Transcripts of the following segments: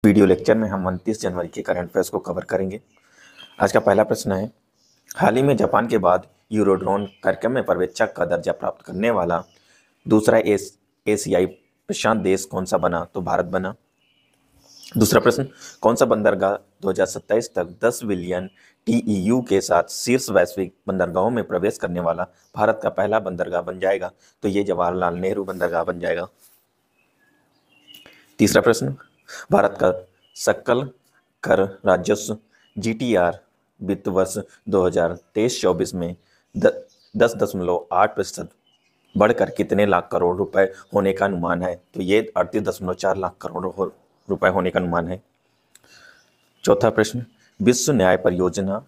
Video lecture में हम 29 जनवरी के करंट अफेयर्स को कवर करेंगे। आज का पहला प्रश्न है, हाल ही में जापान के बाद यूरोड्रोन कार्यक्रम में पर्यवेक्षक का दर्जा प्राप्त करने वाला दूसरा एशियाई प्रशांत देश कौन सा बना? तो भारत बना। दूसरा प्रश्न, कौन सा बंदरगाह 2027 तक 10 बिलियन TEU के साथ शीर्ष वैश्विक बंदरगाहों में प्रवेश करने वाला भारत का पहला बंदरगाह बन जाएगा? तो ये जवाहरलाल नेहरू बंदरगाह बन जाएगा। तीसरा प्रश्न, भारत का सकल कर राजस्व GTR वित्त वर्ष 2023-24 में 10.8% बढ़कर कितने लाख करोड़ रुपए होने का अनुमान है? तो ये 38.4 लाख करोड़ रुपए होने का अनुमान है। चौथा प्रश्न, विश्व न्याय परियोजना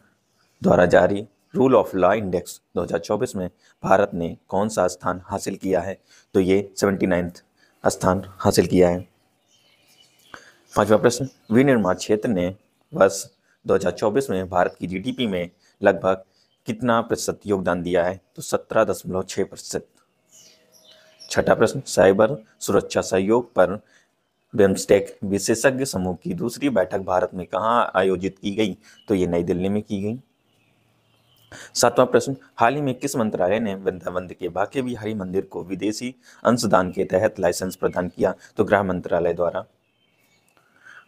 द्वारा जारी रूल ऑफ लॉ इंडेक्स 2024 में भारत ने कौन सा स्थान हासिल किया है? तो ये 79वां स्थान हासिल किया है। पांचवा प्रश्न, विनिर्माण क्षेत्र ने वर्ष 2024 में भारत की GDP में लगभग कितना प्रतिशत योगदान दिया है? तो 17.6%। छठा प्रश्न, साइबर सुरक्षा सहयोग पर बिम्स्टेक विशेषज्ञ समूह की दूसरी बैठक भारत में कहाँ आयोजित की गई? तो ये नई दिल्ली में की गई। सातवां प्रश्न, हाल ही में किस मंत्रालय ने वृंदावन के बांके बिहारी मंदिर को विदेशी अंशदान के तहत लाइसेंस प्रदान किया? तो गृह मंत्रालय द्वारा।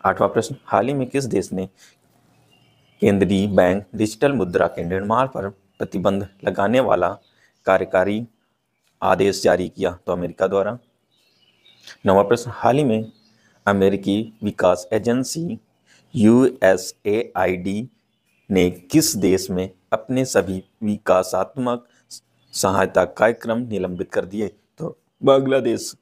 आठवां प्रश्न, हाल ही में किस देश ने केंद्रीय बैंक डिजिटल मुद्रा के निर्माण पर प्रतिबंध लगाने वाला कार्यकारी आदेश जारी किया? तो अमेरिका द्वारा। नौवां प्रश्न, हाल ही में अमेरिकी विकास एजेंसी USAID ने किस देश में अपने सभी विकासात्मक सहायता कार्यक्रम निलंबित कर दिए? तो बांग्लादेश।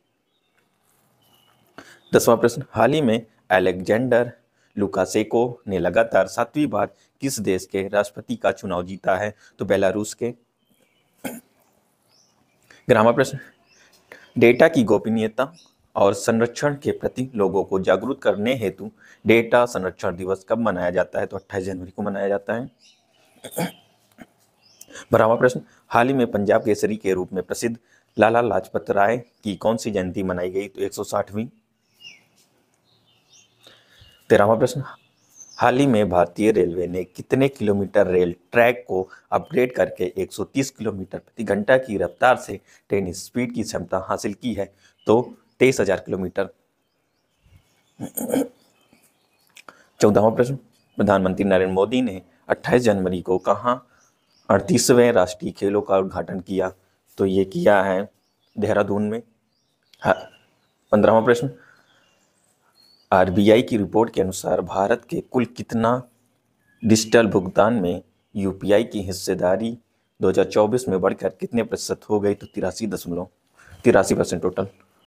10वां प्रश्न, हाल ही में अलेक्जेंडर लुकाशेंको ने लगातार 7वीं बार किस देश के राष्ट्रपति का चुनाव जीता है? तो बेलारूस के। 11वां प्रश्न, डेटा की गोपनीयता और संरक्षण के प्रति लोगों को जागरूक करने हेतु डेटा संरक्षण दिवस कब मनाया जाता है? तो 28 जनवरी को मनाया जाता है। 12वां प्रश्न, हाल ही में पंजाब केसरी के रूप में प्रसिद्ध लाला लाजपत राय की कौन सी जयंती मनाई गई? तो 160वीं। 13वां प्रश्न, हाल ही में भारतीय रेलवे ने कितने किलोमीटर रेल ट्रैक को अपग्रेड करके 130 किलोमीटर प्रति घंटा की रफ्तार से ट्रेन स्पीड की क्षमता हासिल की है? तो 23,000 किलोमीटर। 14वां प्रश्न, प्रधानमंत्री नरेंद्र मोदी ने 28 जनवरी को कहाँ 38वें राष्ट्रीय खेलों का उद्घाटन किया? तो ये किया है देहरादून में। 15वां प्रश्न, RBI की रिपोर्ट के अनुसार भारत के कुल कितना डिजिटल भुगतान में UPI की हिस्सेदारी 2024 में बढ़कर कितने प्रतिशत हो गई? तो 83% टोटल।